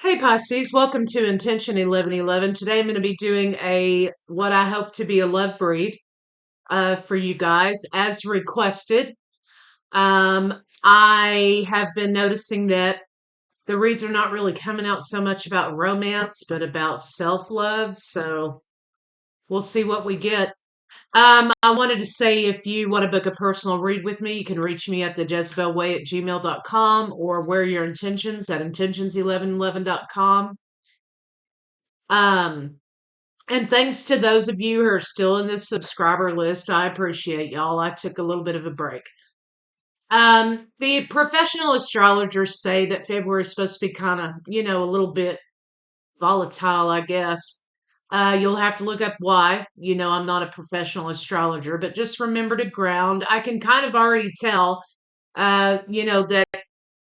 Hey Pisces, welcome to Intention 1111. Today I'm going to be doing what I hope to be a love read for you guys as requested. Um, I have been noticing that the reads are not really coming out so much about romance, but about self-love. So we'll see what we get. I wanted to say if you want to book a personal read with me, you can reach me at thejezebelway at gmail.com or where your intentions at intentions1111.com. Um, And thanks to those of you who are still in this subscriber list, I appreciate y'all. I took a little bit of a break. The professional astrologers say that February is supposed to be kind of, a little bit volatile, I guess. You'll have to look up why. I'm not a professional astrologer, but just remember to ground. I can kind of already tell, that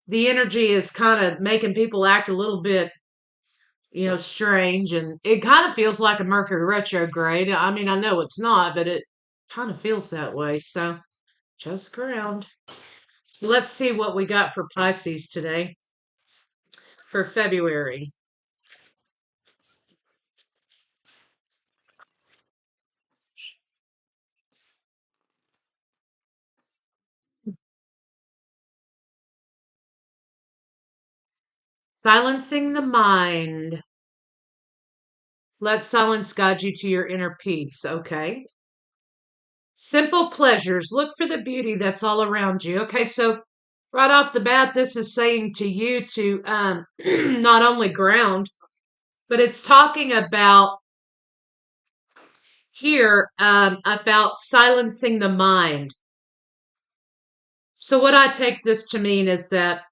the energy is kind of making people act a little bit strange, and it kind of feels like a Mercury retrograde. I mean, I know it's not, but it kind of feels that way. So just ground. Let's see what we got for Pisces today for February. Silencing the mind. Let silence guide you to your inner peace. Okay. Simple pleasures. Look for the beauty that's all around you. Okay, so right off the bat, this is saying to you to not only ground, but it's talking about here about silencing the mind. So, what I take this to mean is that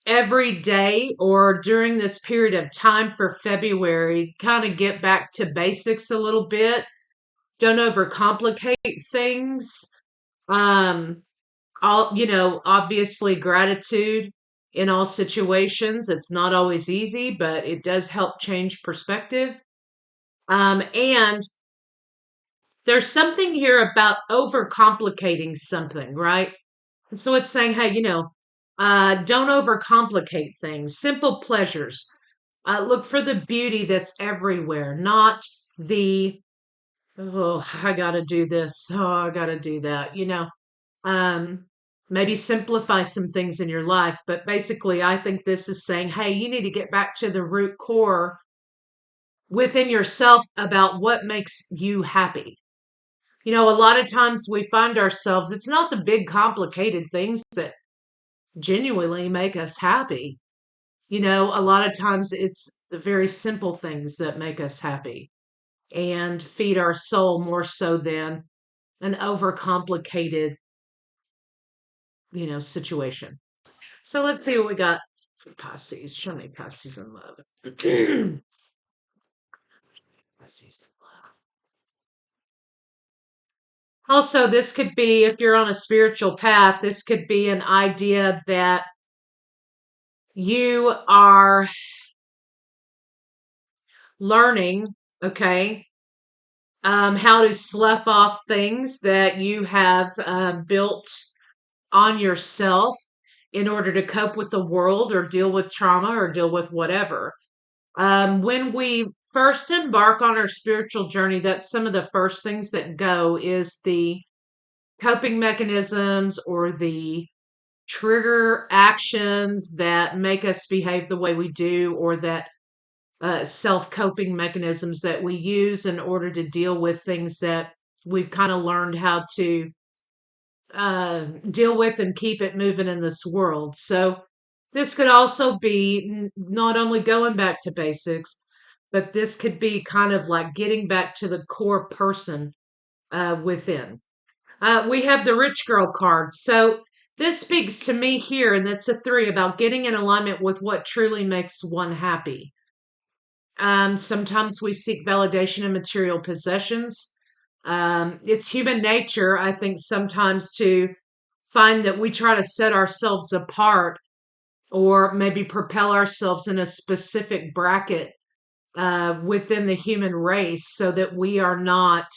every day or during this period of time for February, kind of get back to basics a little bit. Don't overcomplicate things. Um, obviously, gratitude in all situations. It's not always easy, but it does help change perspective. And there's something here about overcomplicating something, right? And so it's saying, hey, don't overcomplicate things. Simple pleasures. Look for the beauty that's everywhere, not the, oh, I got to do this. Oh, I got to do that. Um, maybe simplify some things in your life. But basically, I think this is saying, hey, you need to get back to the root core within yourself about what makes you happy. A lot of times we find ourselves, it's not the big complicated things that genuinely make us happy. A lot of times it's the very simple things that make us happy and feed our soul more so than an overcomplicated, situation. So let's see what we got for Pisces. Show me Pisces in love. Pisces in love. Also, this could be, if you're on a spiritual path, this could be an idea that you are learning, okay, how to slough off things that you have built on yourself in order to cope with the world or deal with trauma or deal with whatever. When we first embark on our spiritual journey, that's some of the first things that go is the coping mechanisms or the trigger actions that make us behave the way we do, or that self coping mechanisms that we use in order to deal with things that we've kind of learned how to deal with and keep it moving in this world. So, this could also be not only going back to basics, but this could be kind of like getting back to the core person within. We have the rich girl card. So, this speaks to me here, and that's a three about getting in alignment with what truly makes one happy. Sometimes we seek validation in material possessions. It's human nature, I think, sometimes to find that we try to set ourselves apart or maybe propel ourselves in a specific bracket within the human race so that we are not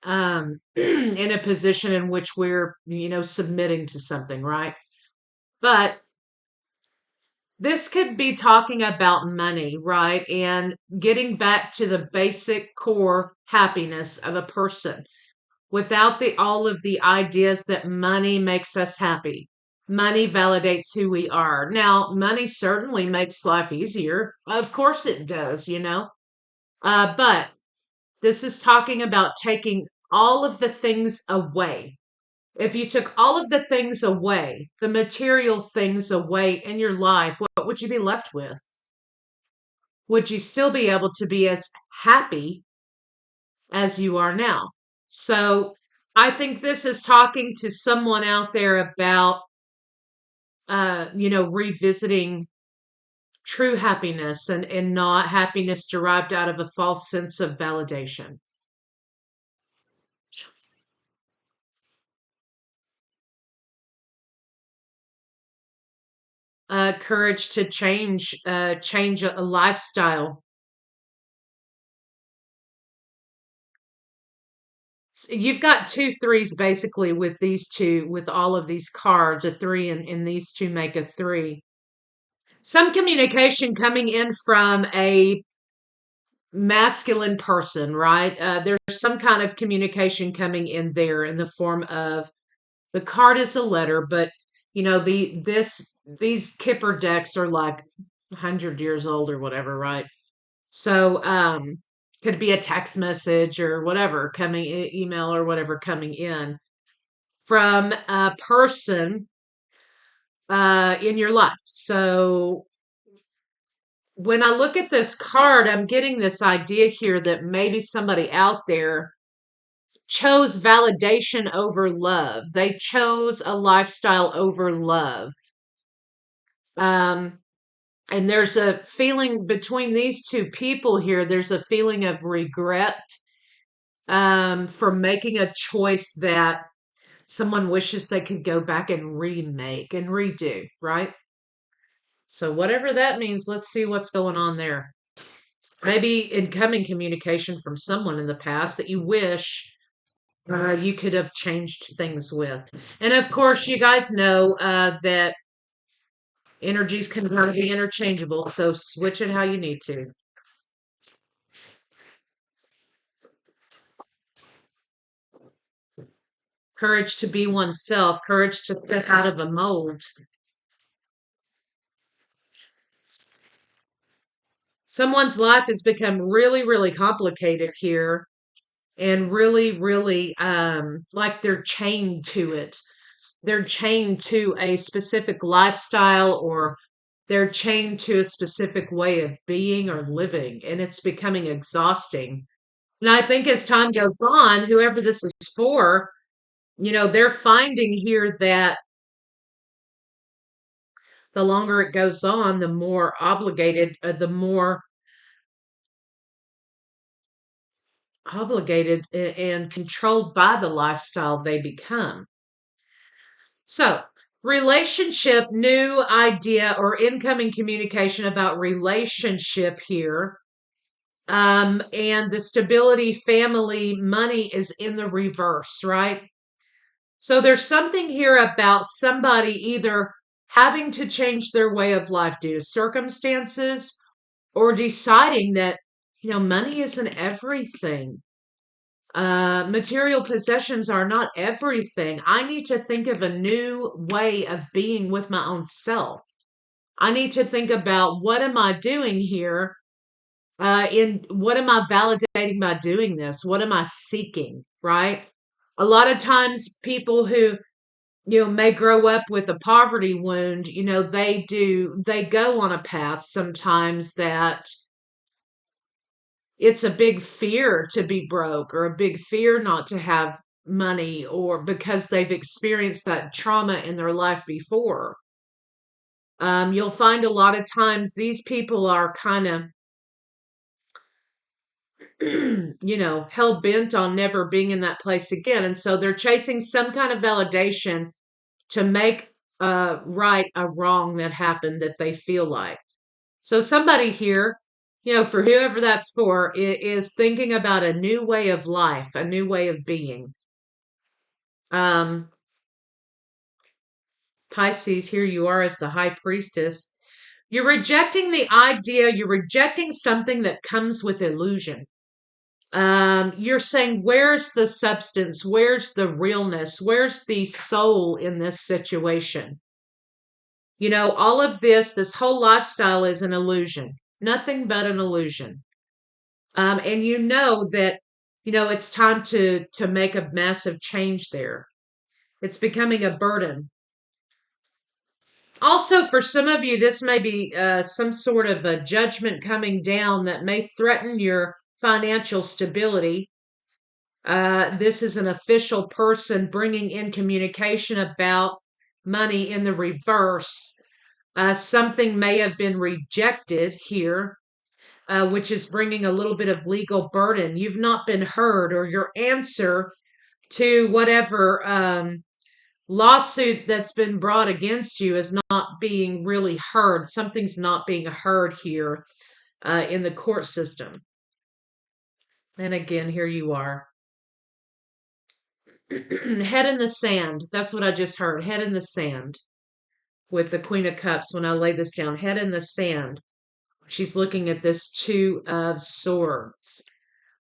in a position in which we're, submitting to something, right? But this could be talking about money, right? And getting back to the basic core happiness of a person without the all of the ideas that money makes us happy. Money validates who we are. Now, money certainly makes life easier. Of course it does, you know. But this is talking about taking all of the things away. If you took all of the things away, the material things away in your life, what would you be left with? Would you still be able to be as happy as you are now? So I think this is talking to someone out there about, revisiting true happiness and not happiness derived out of a false sense of validation. Courage to change a lifestyle. You've got two threes basically with these two, with all of these cards, a three and these two make a three. Some communication coming in from a masculine person, right? There's some kind of communication coming in there in the form of the card is a letter, but these Kipper decks are like 100 years old or whatever, right? So could be a text message or whatever coming email or whatever coming in from a person in your life. So when I look at this card, I'm getting this idea here that maybe somebody out there chose validation over love. They chose a lifestyle over love. Um, and there's a feeling between these two people here, there's a feeling of regret for making a choice that someone wishes they could go back and remake and redo, right? So, whatever that means, let's see what's going on there. Maybe incoming communication from someone in the past that you wish you could have changed things with. And of course, you guys know that energies can kind of be interchangeable, so switch it how you need to. Courage to be oneself, courage to step out of a mold. Someone's life has become really, really complicated here and really, really like they're chained to it. They're chained to a specific lifestyle or they're chained to a specific way of being or living, and it's becoming exhausting. And I think as time goes on, whoever this is for, they're finding here that the longer it goes on, the more obligated, and controlled by the lifestyle they become. So, relationship, new idea or incoming communication about relationship here. And the stability, family, money is in the reverse, right? So there's something here about somebody either having to change their way of life due to circumstances or deciding that, money isn't everything. Material possessions are not everything. I need to think of a new way of being with my own self. I need to think about what am I doing here? In what am I validating by doing this? What am I seeking? Right? A lot of times, people who may grow up with a poverty wound, they go on a path sometimes that it's a big fear to be broke or a big fear not to have money or because they've experienced that trauma in their life before. You'll find a lot of times these people are kind of, hell bent on never being in that place again. And so they're chasing some kind of validation to make right a wrong that happened that they feel like. So somebody here, for whoever that's for, is thinking about a new way of life, a new way of being. Pisces, here you are as the high priestess. You're rejecting the idea, you're rejecting something that comes with illusion. You're saying, where's the substance? Where's the realness? Where's the soul in this situation? All of this whole lifestyle is an illusion, nothing but an illusion. And that, it's time to make a massive change there. It's becoming a burden. Also, for some of you, this may be some sort of a judgment coming down that may threaten your financial stability. This is an official person bringing in communication about money in the reverse. Something may have been rejected here, which is bringing a little bit of legal burden. You've not been heard, or your answer to whatever lawsuit that's been brought against you is not being really heard. Something's not being heard here in the court system. And again, here you are. Head in the sand. That's what I just heard. Head in the sand with the Queen of Cups when I lay this down. Head in the sand. She's looking at this Two of Swords.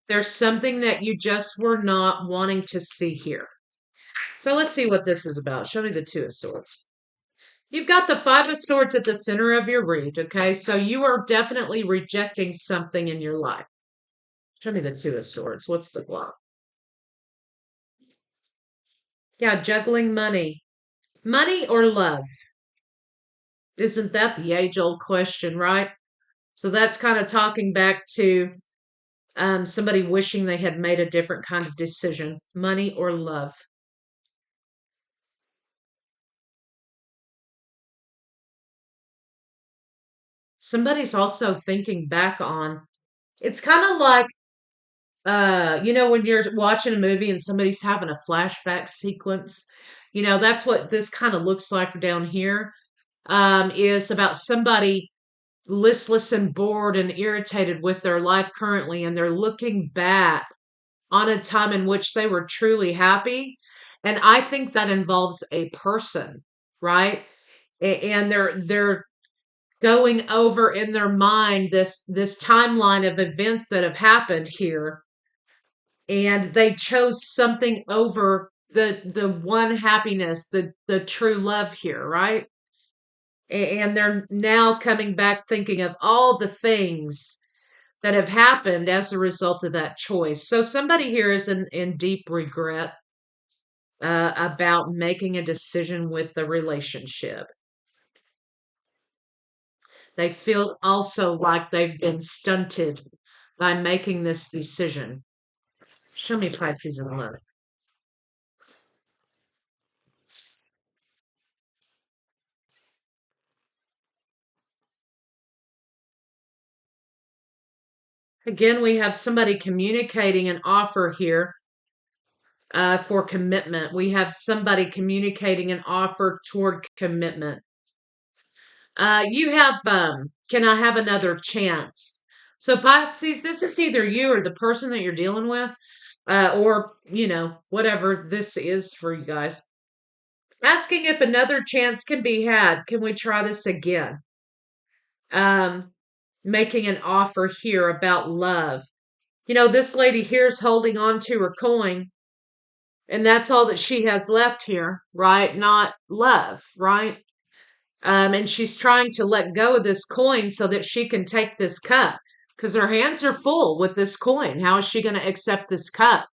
There's something that you just were not wanting to see here. So let's see what this is about. Show me the Two of Swords. You've got the Five of Swords at the center of your read, okay? So you are definitely rejecting something in your life. Show me the Two of Swords. What's the block? Yeah, juggling money. Money or love? Isn't that the age-old question, right? So that's kind of talking back to somebody wishing they had made a different kind of decision. Money or love? Somebody's also thinking back on, it's kind of like, when you're watching a movie and somebody's having a flashback sequence, that's what this kind of looks like down here, is about somebody listless and bored and irritated with their life currently, and they're looking back on a time in which they were truly happy. And I think that involves a person, right? And they're going over in their mind this timeline of events that have happened here, and they chose something over the one happiness, the true love here, right? And they're now coming back thinking of all the things that have happened as a result of that choice. So somebody here is in deep regret about making a decision with the relationship. They feel also like they've been stunted by making this decision. Show me Pisces in love. Again, we have somebody communicating an offer here for commitment. We have somebody communicating an offer toward commitment. You have, can I have another chance? So Pisces, this is either you or the person that you're dealing with, or, whatever this is for you guys. Asking if another chance can be had. Can we try this again? Making an offer here about love. This lady here is holding on to her coin, and that's all that she has left here, right? Not love, right? And she's trying to let go of this coin so that she can take this cup, because her hands are full with this coin. How is she going to accept this cup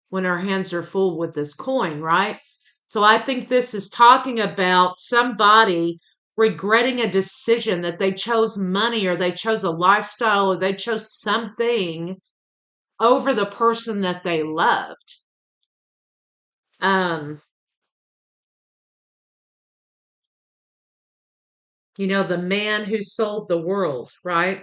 when her hands are full with this coin, right? So I think this is talking about somebody regretting a decision that they chose money, or they chose a lifestyle, or they chose something over the person that they loved. Um, the man who sold the world, right?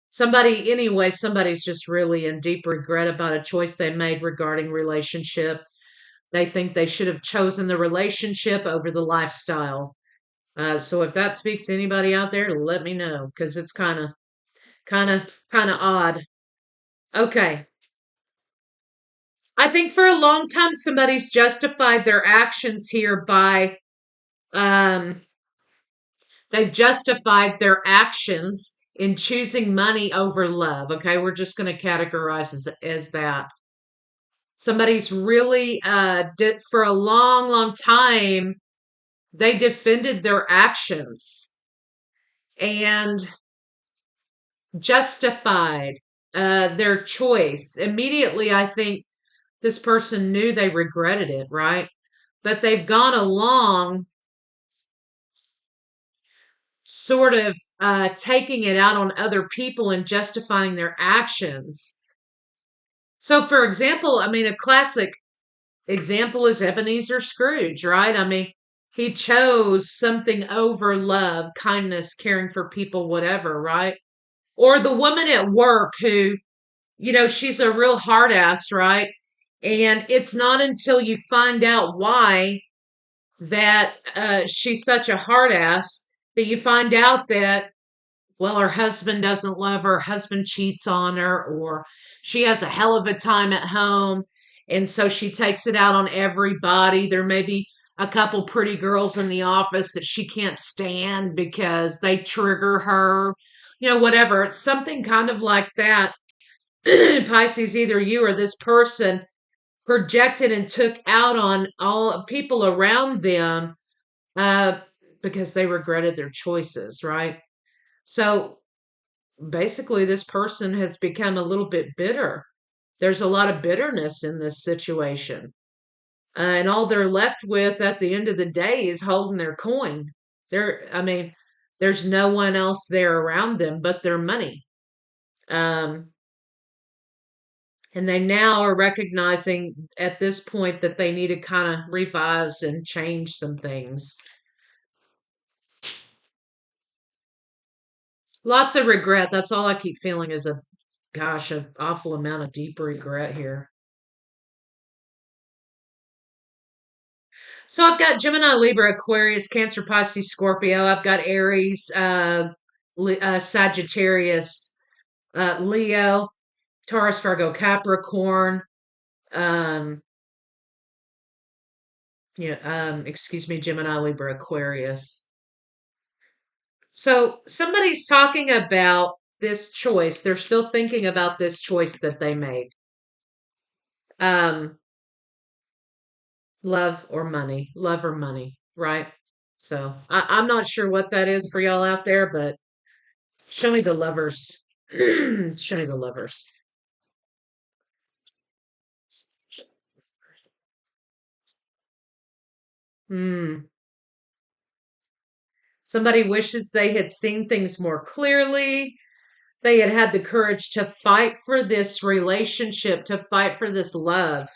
Somebody's just really in deep regret about a choice they made regarding relationship. They think they should have chosen the relationship over the lifestyle. So if that speaks to anybody out there, let me know, because it's kind of odd. Okay. I think for a long time somebody's justified their actions here by um they've justified their actions in choosing money over love. Okay, we're just going to categorize as that. Somebody's really did for a long, long time they defended their actions and justified their choice. Immediately, I think this person knew they regretted it, right? But they've gone along sort of taking it out on other people and justifying their actions. So, for example, I mean, a classic example is Ebenezer Scrooge, right? I mean, he chose something over love, kindness, caring for people, whatever, right? Or the woman at work who, she's a real hard ass, right? And it's not until you find out why that she's such a hard ass that you find out that, well, her husband doesn't love her, husband cheats on her, or she has a hell of a time at home. And so she takes it out on everybody. There may be a couple pretty girls in the office that she can't stand because they trigger her, whatever. It's something kind of like that. Pisces, either you or this person projected and took out on all people around them uh, because they regretted their choices, right? So basically, this person has become a little bit bitter. There's a lot of bitterness in this situation. And all they're left with at the end of the day is holding their coin. I mean, there's no one else there around them but their money. Um, and they now are recognizing at this point that they need to kind of revise and change some things. Lots of regret. That's all I keep feeling is an awful amount of deep regret here. So I've got Gemini, Libra, Aquarius, Cancer, Pisces, Scorpio. I've got Aries, Sagittarius, Leo, Taurus, Virgo, Capricorn. Um, excuse me, Gemini, Libra, Aquarius. So somebody's talking about this choice. They're still thinking about this choice that they made. Um, love or money, right? So I'm not sure what that is for y'all out there, but show me the lovers. Show me the lovers. Hmm. Somebody wishes they had seen things more clearly. They had had the courage to fight for this relationship, to fight for this love.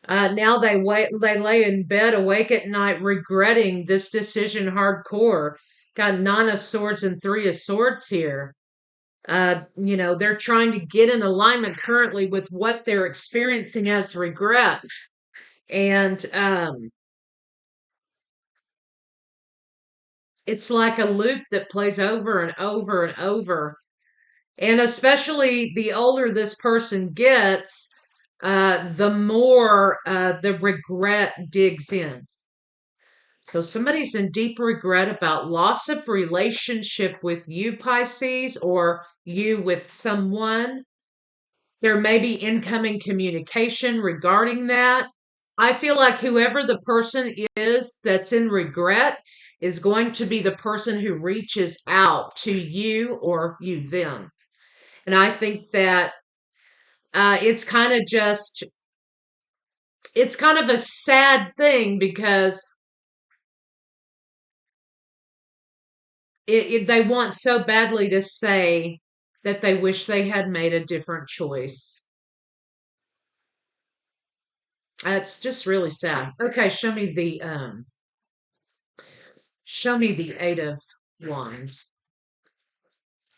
Now they lay in bed awake at night regretting this decision hardcore. Got nine of swords and three of swords here. They're trying to get in alignment currently with what they're experiencing as regret. And it's like a loop that plays over and over and over. And especially the older this person gets, the more the regret digs in. So somebody's in deep regret about loss of relationship with you, Pisces, or you with someone. There may be incoming communication regarding that. I feel like whoever the person is that's in regret is going to be the person who reaches out to you or you them. And I think that it's kind of just, it's kind of a sad thing because they want so badly to say that they wish they had made a different choice. It's just really sad. Okay, show me the Eight of Wands.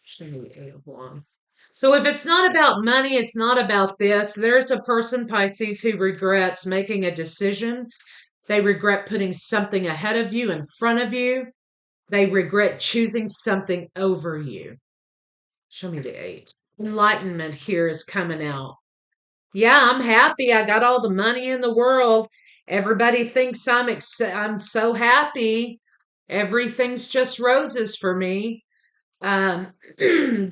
Show me the Eight of Wands. So if it's not about money, it's not about this. There's a person, Pisces, who regrets making a decision. They regret putting something ahead of you, in front of you. They regret choosing something over you. Show me the Eight. Enlightenment here is coming out. Yeah, I'm happy. I got all the money in the world. Everybody thinks I'm so happy. Everything's just roses for me. Um,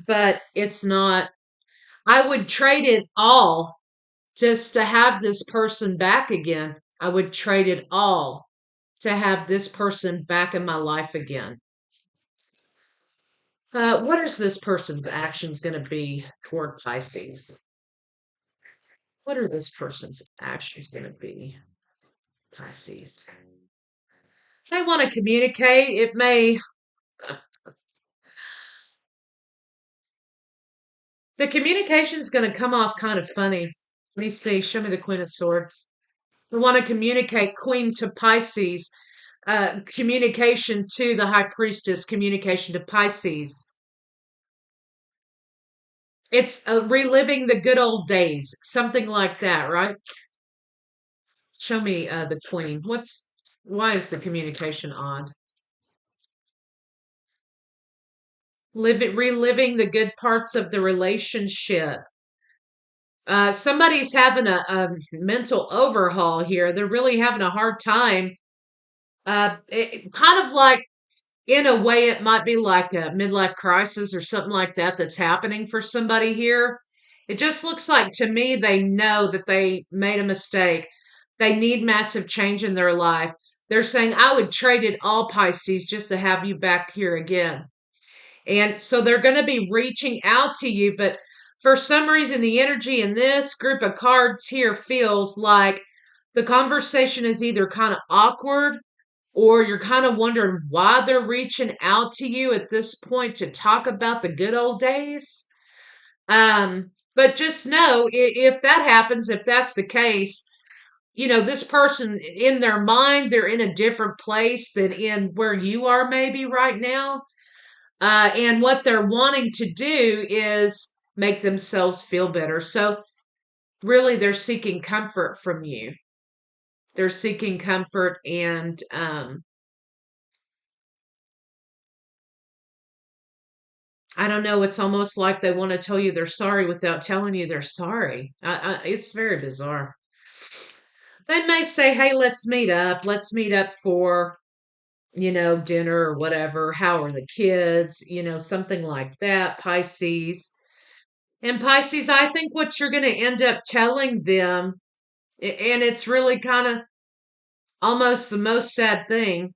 but it's not. I would trade it all just to have this person back again. I would trade it all to have this person back in my life again. What is this person's actions going to be toward Pisces? What are this person's actions going to be, Pisces? They want to communicate. It may, the communication is going to come off kind of funny. Let me see. Show me the Queen of Swords. They want to communicate, Queen to Pisces, communication to the High Priestess, communication to Pisces. It's reliving the good old days, something like that, right? Show me the Queen. Why is the communication odd? Reliving the good parts of the relationship. Somebody's having a mental overhaul here. They're really having a hard time. Kind of like, in a way, it might be like a midlife crisis or something like that that's happening for somebody here. It just looks like to me they know that they made a mistake. They need massive change in their life. They're saying, I would trade it all, Pisces, just to have you back here again. And so they're going to be reaching out to you, but for some reason, the energy in this group of cards here feels like the conversation is either kind of awkward or you're kind of wondering why they're reaching out to you at this point to talk about the good old days. But just know if that happens, if that's the case, this person in their mind, they're in a different place than in where you are maybe right now. And what they're wanting to do is make themselves feel better. So, really, they're seeking comfort from you. They're seeking comfort, and I don't know. It's almost like they want to tell you they're sorry without telling you they're sorry. It's very bizarre. They may say, hey, let's meet up. Let's meet up for, dinner or whatever. How are the kids? Something like that. Pisces. And Pisces, I think what you're going to end up telling them, and it's really kind of almost the most sad thing,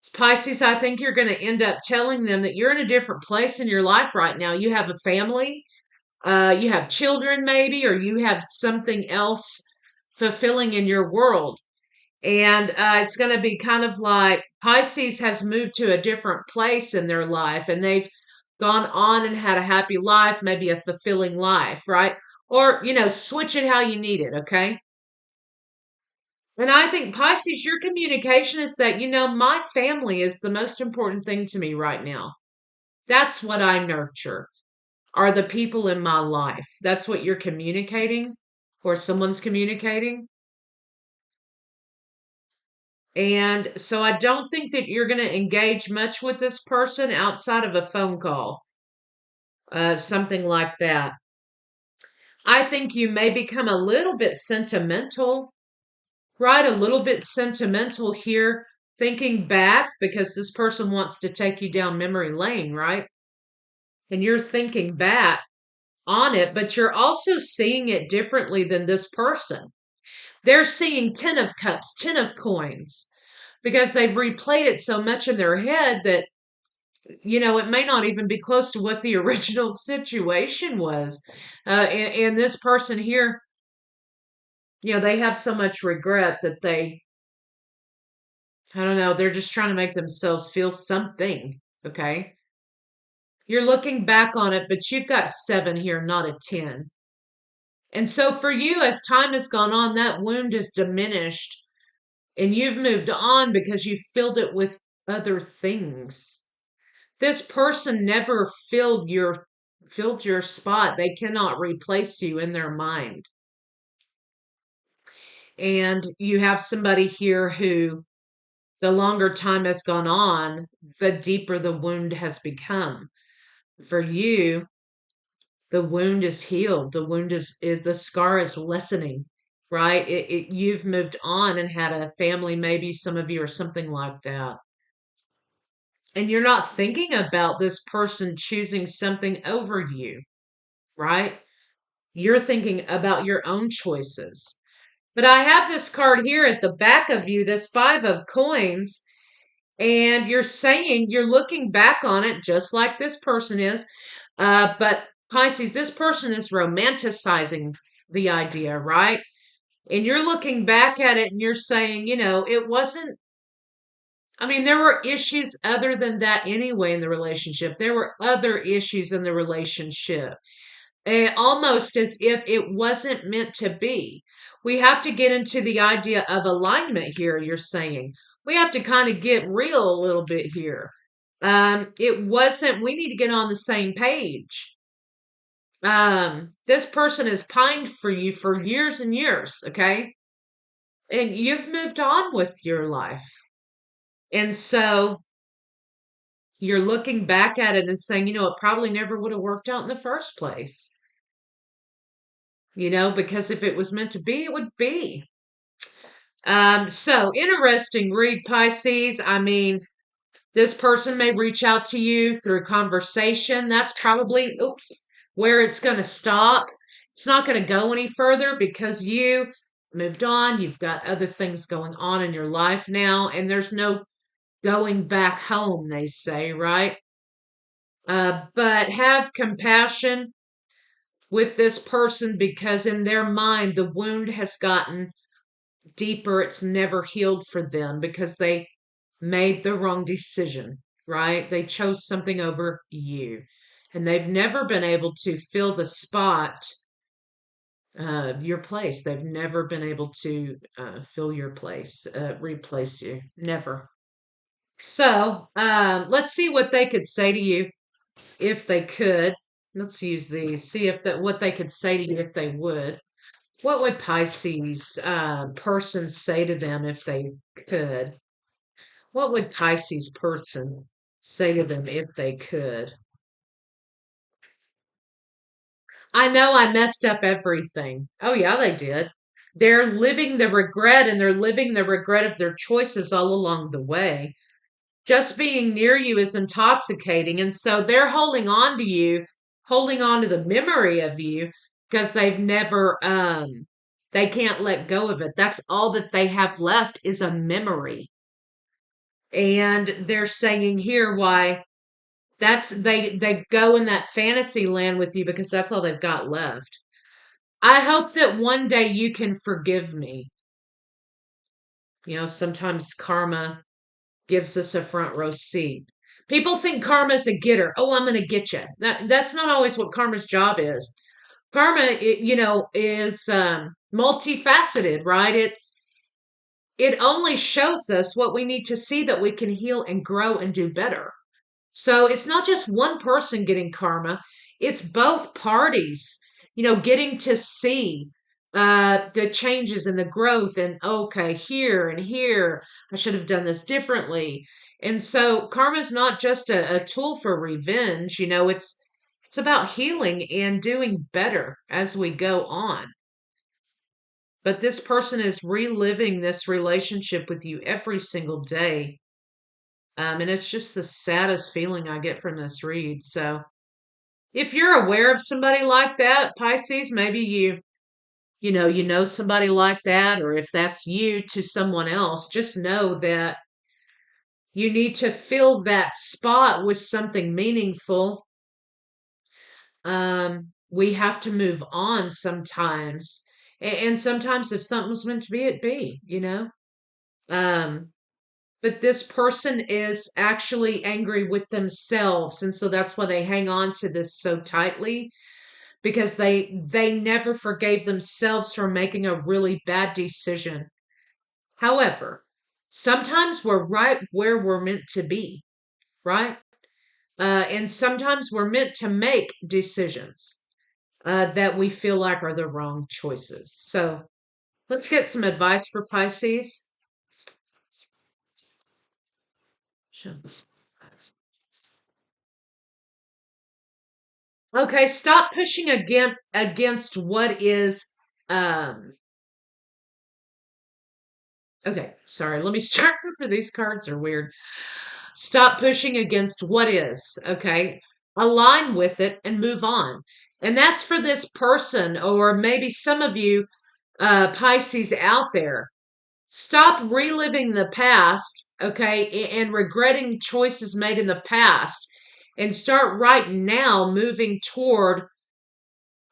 is Pisces, I think you're going to end up telling them that you're in a different place in your life right now. You have a family, you have children maybe, or you have something else fulfilling in your world. And it's going to be kind of like Pisces has moved to a different place in their life and they've gone on and had a happy life, maybe a fulfilling life, right? Or, switch it how you need it, okay? And I think Pisces, your communication is that, my family is the most important thing to me right now. That's what I nurture, are the people in my life. That's what you're communicating, or someone's communicating. And so I don't think that you're going to engage much with this person outside of a phone call, something like that. I think you may become a little bit sentimental, right? A little bit sentimental here, thinking back because this person wants to take you down memory lane, right? And you're thinking back on it, but you're also seeing it differently than this person. They're seeing 10 of cups, 10 of coins, because they've replayed it so much in their head that it may not even be close to what the original situation was. And this person here, they have so much regret that I don't know, they're just trying to make themselves feel something. Okay. You're looking back on it, but you've got 7 here, not a 10. And so for you, as time has gone on, that wound is diminished and you've moved on because you filled it with other things. This person never filled your spot. They cannot replace you in their mind. And you have somebody here who, the longer time has gone on, the deeper the wound has become. For you, The wound is healed. The wound is the scar is lessening, right? You've moved on and had a family, maybe some of you or something like that. And you're not thinking about this person choosing something over you, right? You're thinking about your own choices. But I have this card here at the back of you, this Five of Coins, and you're saying you're looking back on it just like this person is. But Pisces, this person is romanticizing the idea, right? And you're looking back at it and you're saying, it wasn't, I mean, there were issues other than that anyway in the relationship. There were other issues in the relationship, almost as if it wasn't meant to be. We have to get into the idea of alignment here, you're saying. We have to kind of get real a little bit here. It wasn't, we need to get on the same page. This person has pined for you for years and years, okay? And you've moved on with your life. And so you're looking back at it and saying, it probably never would have worked out in the first place. Because if it was meant to be, it would be. So interesting read, Pisces. I mean, this person may reach out to you through conversation. That's probably, where it's going to stop. It's not going to go any further because you moved on. You've got other things going on in your life now, and there's no going back home, they say, right? But have compassion with this person because in their mind, the wound has gotten deeper. It's never healed for them because they made the wrong decision, right? They chose something over you. And they've never been able to fill the spot, your place. They've never been able to fill your place, replace you. Never. So let's see what they could say to you if they could. Let's use these. See if that what they could say to you if they would. What would Pisces person say to them if they could? What would Pisces person say to them if they could? I know I messed up everything. Oh, yeah, they did. They're living the regret and they're living the regret of their choices all along the way. Just being near you is intoxicating. And so they're holding on to you, holding on to the memory of you because they've never, they can't let go of it. That's all that they have left is a memory. And they're saying here why they go in that fantasy land with you because that's all they've got left. I hope that one day you can forgive me. Sometimes karma gives us a front row seat. People think karma's a getter. Oh, I'm going to get you. That's not always what karma's job is. Karma, is multifaceted, right? It only shows us what we need to see that we can heal and grow and do better. So it's not just one person getting karma, it's both parties, getting to see the changes and the growth and okay, here and here, I should have done this differently. And so karma is not just a tool for revenge, it's about healing and doing better as we go on. But this person is reliving this relationship with you every single day. And it's just the saddest feeling I get from this read. So if you're aware of somebody like that, Pisces, maybe you know somebody like that, or if that's you to someone else, just know that you need to fill that spot with something meaningful. We have to move on sometimes. And sometimes if something's meant to be, it be. Um, but this person is actually angry with themselves, and so that's why they hang on to this so tightly because they never forgave themselves for making a really bad decision. However, sometimes we're right where we're meant to be, right? And sometimes we're meant to make decisions that we feel like are the wrong choices. So let's get some advice for Pisces. Okay, stop pushing against what is um okay, sorry, let me start over. These cards are weird. Stop pushing against what is, okay? Align with it and move on. And that's for this person, or maybe some of you Pisces out there. Stop reliving the past, okay, and regretting choices made in the past, and start right now moving toward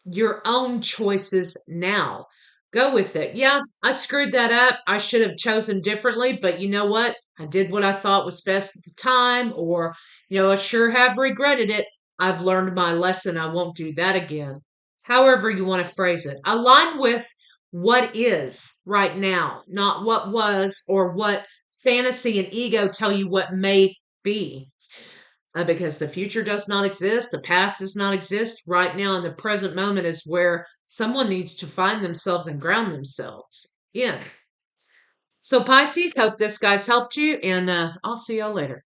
your own choices now. Go with it. Yeah, I screwed that up. I should have chosen differently, but you know what? I did what I thought was best at the time, or, I sure have regretted it. I've learned my lesson. I won't do that again. However, you want to phrase it. Align with what is right now, not what was or what fantasy and ego tell you what may be, because the future does not exist, the past does not exist. Right now, in the present moment, is where someone needs to find themselves and ground themselves in. So, Pisces, hope this guy's helped you, and I'll see y'all later.